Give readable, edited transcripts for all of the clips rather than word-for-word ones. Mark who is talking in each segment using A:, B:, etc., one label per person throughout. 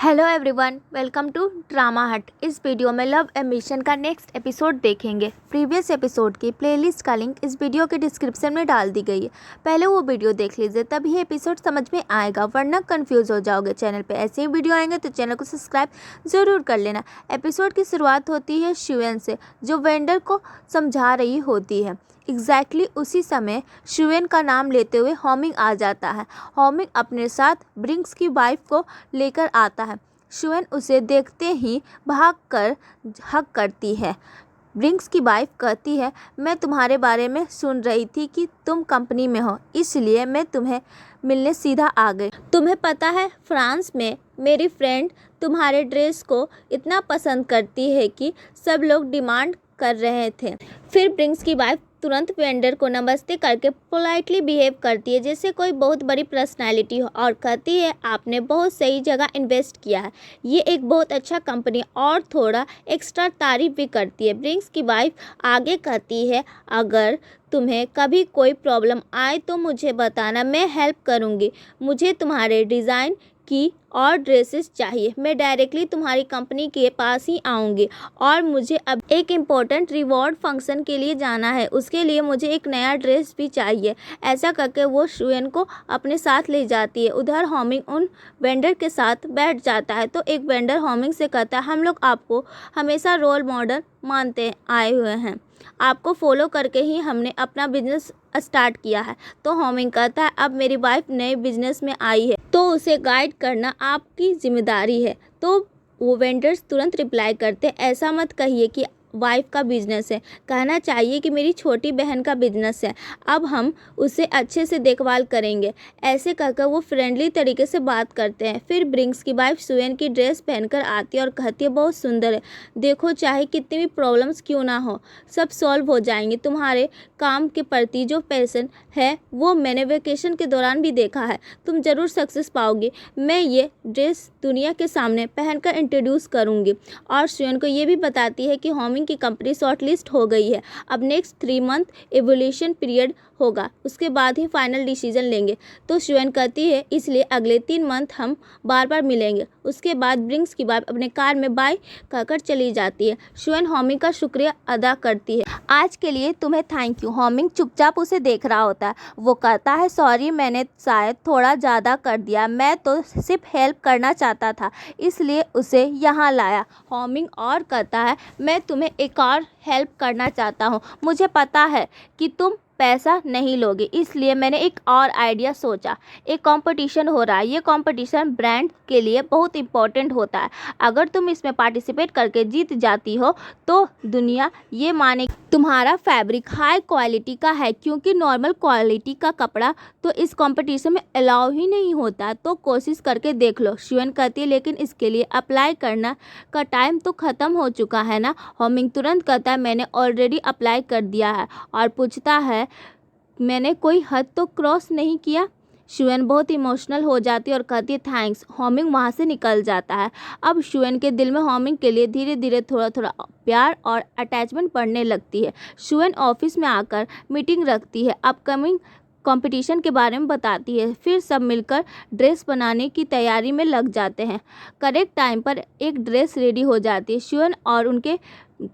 A: Hello everyone, welcome to Drama Hut. इस video में Love Ambition का नेक्स्ट एपिसोड देखेंगे। प्रीवियस एपिसोड की प्लेलिस्ट का लिंक इस वीडियो के डिस्क्रिप्शन में डाल दी गई है। पहले वो वीडियो देख लीजिए, तभी एपिसोड समझ में आएगा, वरना कंफ्यूज हो जाओगे। चैनल पे ऐसे ही वीडियो आएंगे तो चैनल को सब्सक्राइब ज़रूर कर लेना। एपिसोड की शुरुआत होती है शिवेन से, जो वेंडर को समझा रही होती है। एग्जैक्टली उसी समय शिवेन का नाम लेते हुए होमिंग आ जाता है। होमिंग अपने साथ ब्रिंक्स की वाइफ को लेकर आता है। शिवेन उसे देखते ही भागकर हक करती है। ब्रिंक्स की वाइफ कहती है, मैं तुम्हारे बारे में सुन रही थी कि तुम कंपनी में हो, इसलिए मैं तुम्हें मिलने सीधा आ गई। तुम्हें पता है, फ्रांस में मेरी फ्रेंड तुम्हारे ड्रेस को इतना पसंद करती है कि सब लोग डिमांड कर रहे थे। फिर ब्रिंक्स की वाइफ तुरंत वेंडर को नमस्ते करके पोलाइटली बिहेव करती है जैसे कोई बहुत बड़ी पर्सनालिटी हो, और कहती है आपने बहुत सही जगह इन्वेस्ट किया है, ये एक बहुत अच्छा कंपनी, और थोड़ा एक्स्ट्रा तारीफ भी करती है। ब्रिंक्स की वाइफ आगे कहती है, अगर तुम्हें कभी कोई प्रॉब्लम आए तो मुझे बताना, मैं हेल्प करूँगी। मुझे तुम्हारे डिज़ाइन की और ड्रेसेस चाहिए, मैं डायरेक्टली तुम्हारी कंपनी के पास ही आऊँगी। और मुझे अब एक इम्पोर्टेंट रिवॉर्ड फंक्शन के लिए जाना है, उसके लिए मुझे एक नया ड्रेस भी चाहिए। ऐसा करके वो शिवेन को अपने साथ ले जाती है। उधर होमिंग उन वेंडर के साथ बैठ जाता है तो एक वेंडर होमिंग से कहता है, हम लोग आपको हमेशा रोल मॉडल मानते आए हुए हैं, आपको फॉलो करके ही हमने अपना बिजनेस स्टार्ट किया है। तो होमिंग कहता है, अब मेरी वाइफ नए बिजनेस में आई है तो उसे गाइड करना आपकी जिम्मेदारी है। तो वो वेंडर्स तुरंत रिप्लाई करते हैं, ऐसा मत कहिए कि वाइफ का बिजनेस है, कहना चाहिए कि मेरी छोटी बहन का बिजनेस है, अब हम उसे अच्छे से देखभाल करेंगे। ऐसे कहकर वो फ्रेंडली तरीके से बात करते हैं। फिर ब्रिंक्स की वाइफ शिवेन की ड्रेस पहनकर आती है और कहती है, बहुत सुंदर है, देखो चाहे कितनी भी प्रॉब्लम्स क्यों ना हो सब सॉल्व हो जाएंगे। तुम्हारे काम के प्रति जो पैशन है वो मैंने वेकेशन के दौरान भी देखा है, तुम ज़रूर सक्सेस पाओगे। मैं ये ड्रेस दुनिया के सामने पहनकर इंट्रोड्यूस करूँगी। और शिवेन को ये भी बताती है कि होमिंग की कंपनी शॉर्टलिस्ट हो गई है, अब नेक्स्ट 3 मंथ एवोल्यूशन पीरियड होगा, उसके बाद ही फाइनल डिसीजन लेंगे। तो शिवेन कहती है, इसलिए अगले 3 मंथ हम बार बार मिलेंगे। उसके बाद ब्रिंक्स की वाइफ अपने कार में बाय कहकर चली जाती है। शिवेन होमिंग का शुक्रिया अदा करती है, आज के लिए तुम्हें थैंक यू। होमिंग चुपचाप उसे देख रहा होता है। वो कहता है, सॉरी, मैंने शायद थोड़ा ज़्यादा कर दिया, मैं तो सिर्फ हेल्प करना चाहता था, इसलिए उसे यहाँ लाया। होमिंग और कहता है, मैं तुम्हें एक और हेल्प करना चाहता हूँ, मुझे पता है कि तुम पैसा नहीं लोगे, इसलिए मैंने एक और आइडिया सोचा। एक कंपटीशन हो रहा है, ये कंपटीशन ब्रांड के लिए बहुत इम्पोर्टेंट होता है। अगर तुम इसमें पार्टिसिपेट करके जीत जाती हो तो दुनिया ये माने तुम्हारा फैब्रिक हाई क्वालिटी का है, क्योंकि नॉर्मल क्वालिटी का कपड़ा तो इस कंपटीशन में अलाउ ही नहीं होता, तो कोशिश करके देख लो। शिवेन कहती है, लेकिन इसके लिए अप्लाई करना का टाइम तो ख़त्म हो चुका है ना। होमिंग तुरंत कहता है, मैंने ऑलरेडी अप्लाई कर दिया है, और पूछता है, मैंने कोई हद तो क्रॉस नहीं किया। शिवेन बहुत इमोशनल हो जाती है और कहती है, थैंक्स। होमिंग वहाँ से निकल जाता है। अब शिवेन के दिल में होमिंग के लिए धीरे धीरे थोड़ा थोड़ा प्यार और अटैचमेंट बढ़ने लगती है। शिवेन ऑफिस में आकर मीटिंग रखती है, अपकमिंग कंपटीशन के बारे में बताती है। फिर सब मिलकर ड्रेस बनाने की तैयारी में लग जाते हैं। करेक्ट टाइम पर एक ड्रेस रेडी हो जाती है। शिवेन और उनके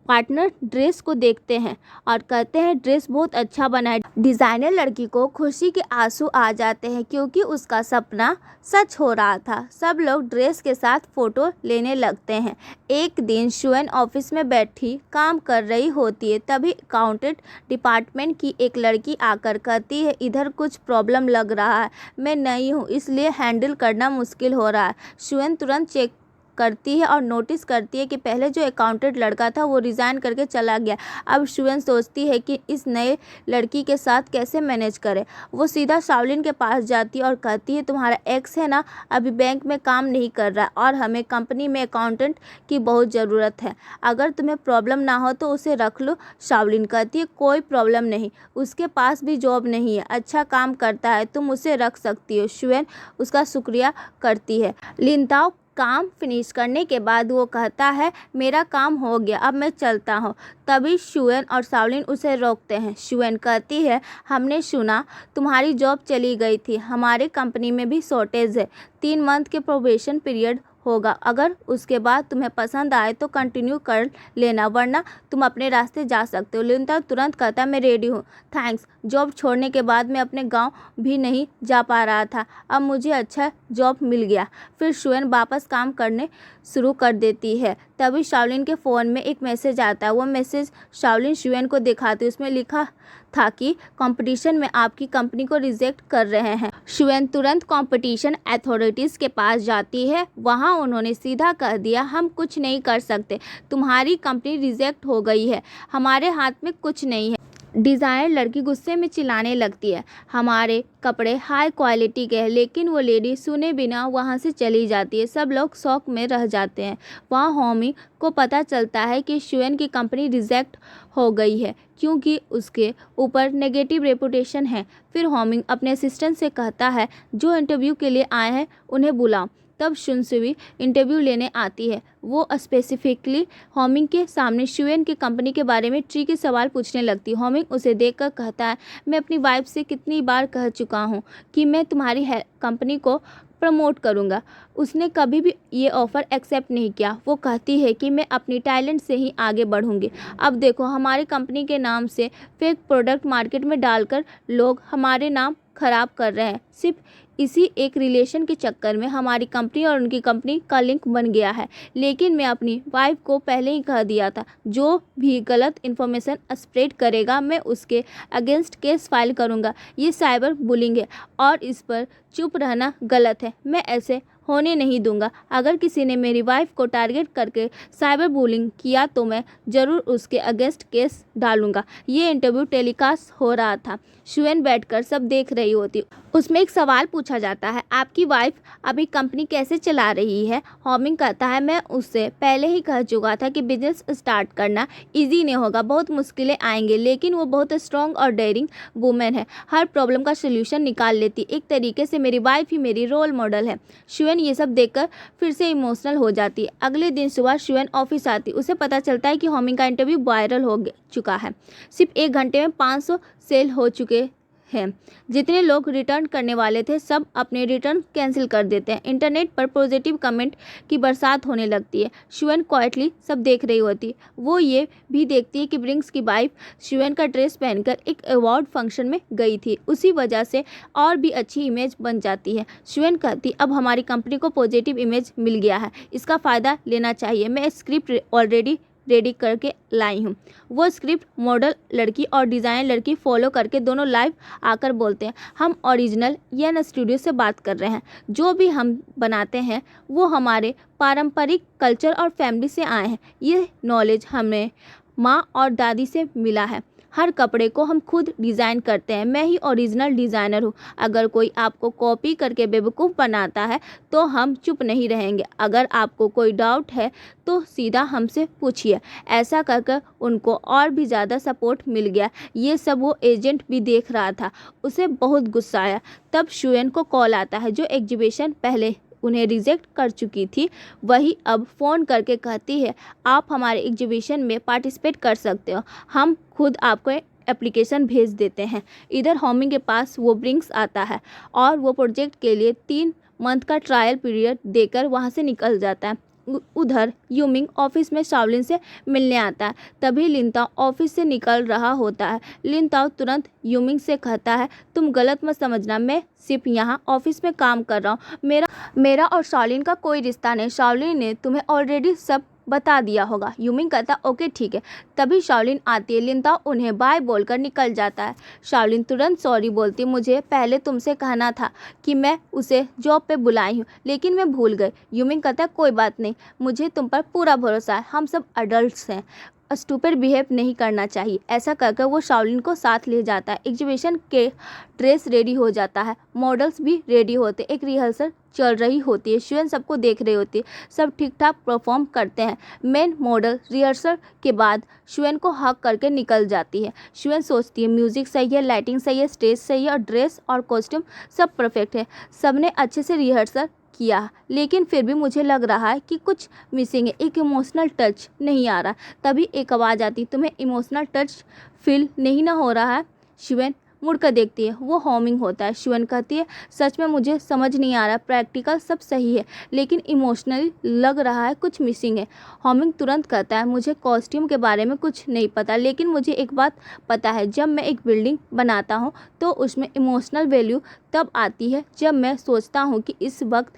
A: पार्टनर ड्रेस को देखते हैं और कहते हैं, ड्रेस बहुत अच्छा बना है। डिज़ाइनर लड़की को खुशी के आंसू आ जाते हैं, क्योंकि उसका सपना सच हो रहा था। सब लोग ड्रेस के साथ फ़ोटो लेने लगते हैं। एक दिन शिवेन ऑफिस में बैठी काम कर रही होती है, तभी अकाउंटेंट डिपार्टमेंट की एक लड़की आकर कहती है, इधर कुछ प्रॉब्लम लग रहा है, मैं नई हूँ इसलिए हैंडल करना मुश्किल हो रहा है। शिवेन तुरंत चेक करती है और नोटिस करती है कि पहले जो अकाउंटेंट लड़का था वो रिज़ाइन करके चला गया। अब शिवेन सोचती है कि इस नए लड़की के साथ कैसे मैनेज करे। वो सीधा शाओलिन के पास जाती है और कहती है, तुम्हारा एक्स है ना, अभी बैंक में काम नहीं कर रहा और हमें कंपनी में अकाउंटेंट की बहुत ज़रूरत है, अगर तुम्हें प्रॉब्लम ना हो तो उसे रख लो। शाओलिन कहती है, कोई प्रॉब्लम नहीं, उसके पास भी जॉब नहीं है, अच्छा काम करता है, तुम उसे रख सकती हो। शिवेन उसका शुक्रिया करती है। लिनताओ काम फिनिश करने के बाद वो कहता है, मेरा काम हो गया, अब मैं चलता हूँ। तभी शिवेन और शाओलिन उसे रोकते हैं। शिवेन कहती है, हमने सुना तुम्हारी जॉब चली गई थी, हमारे कंपनी में भी शॉर्टेज है, 3 मंथ के प्रोबेशन पीरियड होगा। अगर उसके बाद तुम्हें पसंद आए तो कंटिन्यू कर लेना, वरना तुम अपने रास्ते जा सकते हो। लिंता तुरंत कहता, मैं रेडी हूँ, थैंक्स। जॉब छोड़ने के बाद मैं अपने गांव भी नहीं जा पा रहा था, अब मुझे अच्छा जॉब मिल गया। फिर शुएन वापस काम करने शुरू कर देती है। तभी शाओलिन के फ़ोन में एक मैसेज आता है। वो मैसेज शाओलिन शुएन को दिखाती, उसमें लिखा था कि कंपटीशन में आपकी कंपनी को रिजेक्ट कर रहे हैं। शुएन तुरंत कंपटीशन अथॉरिटीज़ के पास जाती है। वहां उन्होंने सीधा कह दिया, हम कुछ नहीं कर सकते, तुम्हारी कंपनी रिजेक्ट हो गई है, हमारे हाथ में कुछ नहीं है। डिज़ाइनर लड़की गुस्से में चिल्लाने लगती है, हमारे कपड़े हाई क्वालिटी के हैं। लेकिन वो लेडी सुने बिना वहाँ से चली जाती है। सब लोग शॉक में रह जाते हैं। वहाँ होमी को पता चलता है कि शुएन की कंपनी रिजेक्ट हो गई है क्योंकि उसके ऊपर नेगेटिव रेपुटेशन है। फिर होमी अपने असिस्टेंट से कहता है, जो इंटरव्यू के लिए आए हैं उन्हें बुलाओ। तब शुनसुई इंटरव्यू लेने आती है। वो स्पेसिफिकली होमिंग के सामने शुएन की कंपनी के बारे में ट्रिकी सवाल पूछने लगती है। होमिंग उसे देखकर कहता है, मैं अपनी वाइफ से कितनी बार कह चुका हूँ कि मैं तुम्हारी कंपनी को प्रमोट करूँगा, उसने कभी भी ये ऑफ़र एक्सेप्ट नहीं किया। वो कहती है कि मैं अपनी टैलेंट से ही आगे बढ़ूँगी। अब देखो, हमारी कंपनी के नाम से फेक प्रोडक्ट मार्केट में डालकर लोग हमारे नाम खराब कर रहे हैं। सिर्फ इसी एक रिलेशन के चक्कर में हमारी कंपनी और उनकी कंपनी का लिंक बन गया है। लेकिन मैं अपनी वाइफ को पहले ही कह दिया था, जो भी गलत इन्फॉर्मेशन स्प्रेड करेगा मैं उसके अगेंस्ट केस फाइल करूँगा। ये साइबर बुलिंग है और इस पर चुप रहना गलत है, मैं ऐसे होने नहीं दूंगा। अगर किसी ने मेरी वाइफ को टारगेट करके साइबर बुलिंग किया तो मैं ज़रूर उसके अगेंस्ट केस डालूंगा। ये इंटरव्यू टेलीकास्ट हो रहा था। शुएन बैठकर सब देख रही होती। उसमें एक सवाल पूछा जाता है, आपकी वाइफ अभी कंपनी कैसे चला रही है? होमिंग कहता है, मैं उससे पहले ही कह चुका था कि बिजनेस स्टार्ट करना ईजी नहीं होगा, बहुत मुश्किलें आएंगे। लेकिन वो बहुत स्ट्रॉन्ग और डेयरिंग वुमेन है, हर प्रॉब्लम का सोल्यूशन निकाल लेती। एक तरीके से मेरी वाइफ ही मेरी रोल मॉडल है। शुएन ये सब देखकर फिर से इमोशनल हो जाती है। अगले दिन सुबह शुएन ऑफिस आती। उसे पता चलता है कि होमिंग का इंटरव्यू वायरल हो चुका है। सिर्फ 1 घंटे में 500 सेल हो चुके हैं। जितने लोग रिटर्न करने वाले थे सब अपने रिटर्न कैंसिल कर देते हैं। इंटरनेट पर पॉजिटिव कमेंट की बरसात होने लगती है। शुएन क्वाइटली सब देख रही होती। वो ये भी देखती है कि ब्रिंक्स की वाइफ शुएन का ड्रेस पहनकर एक अवार्ड फंक्शन में गई थी। उसी वजह से और भी अच्छी इमेज बन जाती है। शुएन कहती, अब हमारी कंपनी को पॉजिटिव इमेज मिल गया है, इसका फ़ायदा लेना चाहिए। मैं स्क्रिप्ट ऑलरेडी रेडी करके लाई हूँ। वो स्क्रिप्ट मॉडल लड़की और डिज़ाइन लड़की फॉलो करके दोनों लाइव आकर बोलते हैं, हम ओरिजिनल YN स्टूडियो से बात कर रहे हैं। जो भी हम बनाते हैं वो हमारे पारंपरिक कल्चर और फैमिली से आए हैं। ये नॉलेज हमें माँ और दादी से मिला है। हर कपड़े को हम खुद डिज़ाइन करते हैं। मैं ही ओरिजिनल डिज़ाइनर हूँ। अगर कोई आपको कॉपी करके बेवकूफ़ बनाता है तो हम चुप नहीं रहेंगे। अगर आपको कोई डाउट है तो सीधा हमसे पूछिए। ऐसा करके उनको और भी ज़्यादा सपोर्ट मिल गया। ये सब वो एजेंट भी देख रहा था। उसे बहुत गुस्सा आया। तब शुएन को कॉल आता है, जो एग्जीबिशन पहले उन्हें रिजेक्ट कर चुकी थी, वही अब फ़ोन करके कहती है, आप हमारे एग्जीबिशन में पार्टिसिपेट कर सकते हो, हम खुद आपको एप्लीकेशन भेज देते हैं। इधर होमिंग के पास वो ब्रिंक्स आता है और वो प्रोजेक्ट के लिए 3 मंथ का ट्रायल पीरियड देकर वहाँ से निकल जाता है। उधर यूमिंग ऑफिस में शाओलिन से मिलने आता है। तभी लिनताओ ऑफिस से निकल रहा होता है। लिनताओ तुरंत यूमिंग से कहता है, तुम गलत मत समझना, मैं सिर्फ यहाँ ऑफिस में काम कर रहा हूँ, मेरा और शाओलिन का कोई रिश्ता नहीं। शाओलिन ने तुम्हें ऑलरेडी सब बता दिया होगा। यूमिंग कहता, ओके ठीक है। तभी शाओलिन आती है। लिनताओ उन्हें बाय बोलकर निकल जाता है। शाओलिन तुरंत सॉरी बोलती, मुझे पहले तुमसे कहना था कि मैं उसे जॉब पे बुलाई हूँ, लेकिन मैं भूल गई। यूमिंग कहता, कोई बात नहीं, मुझे तुम पर पूरा भरोसा है, हम सब अडल्ट्स हैं, स्टूपिड बिहेव नहीं करना चाहिए। ऐसा कहकर वो शाओलिन को साथ ले जाता है। एग्जीबिशन के ड्रेस रेडी हो जाता है, मॉडल्स भी रेडी होते, एक रिहर्सल चल रही होती है। शुएन सबको देख रही होती है। सब ठीक ठाक परफॉर्म करते हैं। मेन मॉडल रिहर्सल के बाद शुएन को हक करके निकल जाती है। शुएन सोचती है, म्यूजिक सही है, लाइटिंग सही है, स्टेज सही है और ड्रेस और कॉस्ट्यूम सब परफेक्ट है। सबने अच्छे से रिहर्सल किया, लेकिन फिर भी मुझे लग रहा है कि कुछ मिसिंग है, एक इमोशनल टच नहीं आ रहा। तभी एक आवाज़ आती, तुम्हें इमोशनल टच फील नहीं ना हो रहा है? शुएन, मुड़कर देखती है, वो होमिंग होता है। शुएन कहती है, सच में मुझे समझ नहीं आ रहा, प्रैक्टिकल सब सही है लेकिन इमोशनली लग रहा है कुछ मिसिंग है। होमिंग तुरंत कहता है, मुझे कॉस्ट्यूम के बारे में कुछ नहीं पता लेकिन मुझे एक बात पता है, जब मैं एक बिल्डिंग बनाता हूँ तो उसमें इमोशनल वैल्यू तब आती है जब मैं सोचता हूँ कि इस वक्त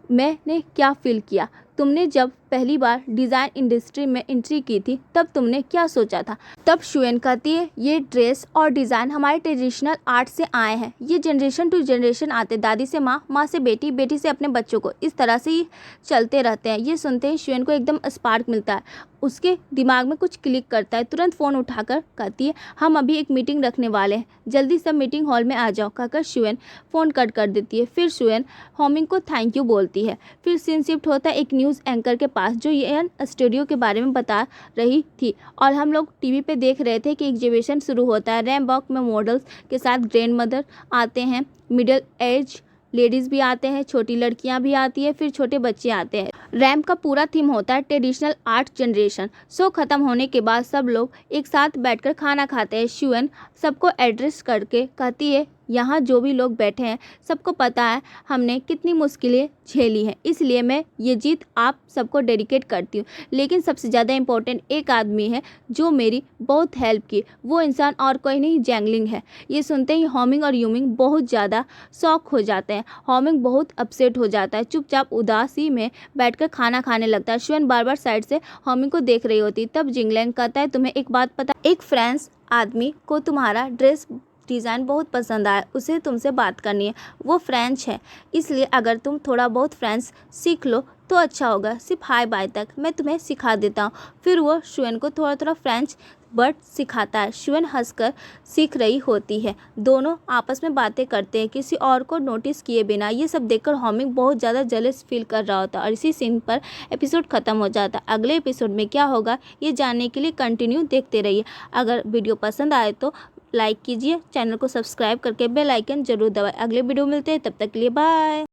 A: मैंने क्या फील किया। तुमने जब पहली बार डिज़ाइन इंडस्ट्री में एंट्री की थी तब तुमने क्या सोचा था? तब शुएन कहती है, ये ड्रेस और डिज़ाइन हमारे ट्रेडिशनल आर्ट से आए हैं, ये जनरेशन टू जनरेशन आते, दादी से माँ, माँ से बेटी, बेटी से अपने बच्चों को, इस तरह से ही चलते रहते हैं। ये सुनते ही शुएन को एकदम स्पार्क मिलता है, उसके दिमाग में कुछ क्लिक करता है। तुरंत फ़ोन उठाकर कहती है, हम अभी एक मीटिंग रखने वाले हैं, जल्दी सब मीटिंग हॉल में आ जाओ, कहकर शुएन फ़ोन कट कर देती है। फिर शुएन होमिंग को थैंक यू बोलती है। फिर सीन शिफ्ट होता है एक न्यूज़ एंकर के पास जो येन स्टूडियो के बारे में बता रही थी और हम लोग टीवी पे देख रहे थे कि एग्जीबिशन शुरू होता है। रैम्प वॉक में मॉडल्स के साथ ग्रैंड मदर आते हैं, मिडिल एज लेडीज़ भी आते हैं, छोटी लड़कियां भी आती है, फिर छोटे बच्चे आते हैं। रैम्प का पूरा थीम होता है ट्रेडिशनल आर्ट जनरेशन। शो ख़त्म होने के बाद सब लोग एक साथ बैठकर खाना खाते हैं। शुएन सबको एड्रेस करके कहती है, यहाँ जो भी लोग बैठे हैं सबको पता है हमने कितनी मुश्किलें झेली हैं, इसलिए मैं ये जीत आप सबको डेडिकेट करती हूँ। लेकिन सबसे ज़्यादा इम्पोर्टेंट एक आदमी है जो मेरी बहुत हेल्प की, वो इंसान और कोई नहीं, जैंगलिंग है। ये सुनते ही होमिंग और यूमिंग बहुत ज़्यादा शॉक हो जाते हैं। होमिंग बहुत अपसेट हो जाता है, चुपचाप उदासी में बैठकर खाना खाने लगता है। शुएन बार बार साइड से होमिंग को देख रही होती। तब जिंगलैंग कहता है, तुम्हें एक बात पता, एक फ्रेंच आदमी को तुम्हारा ड्रेस डिज़ाइन बहुत पसंद आया, उसे तुमसे बात करनी है। वो फ्रेंच है, इसलिए अगर तुम थोड़ा बहुत फ्रेंच सीख लो तो अच्छा होगा, सिर्फ हाय बाय तक मैं तुम्हें सिखा देता हूँ। फिर वो शुएन को थोड़ा थोड़ा फ्रेंच वर्ड सिखाता है। शुएन हंसकर सीख रही होती है, दोनों आपस में बातें करते हैं किसी और को नोटिस किए बिना। ये सब देखकर होमिंग बहुत ज़्यादा जेलस फील कर रहा होता है और इसी सीन पर एपिसोड ख़त्म हो जाता है। अगले एपिसोड में क्या होगा ये जानने के लिए कंटिन्यू देखते रहिए। अगर वीडियो पसंद आए तो लाइक कीजिए, चैनल को सब्सक्राइब करके बेल आइकन जरूर दबाएं। अगले वीडियो मिलते हैं, तब तक के लिए बाय।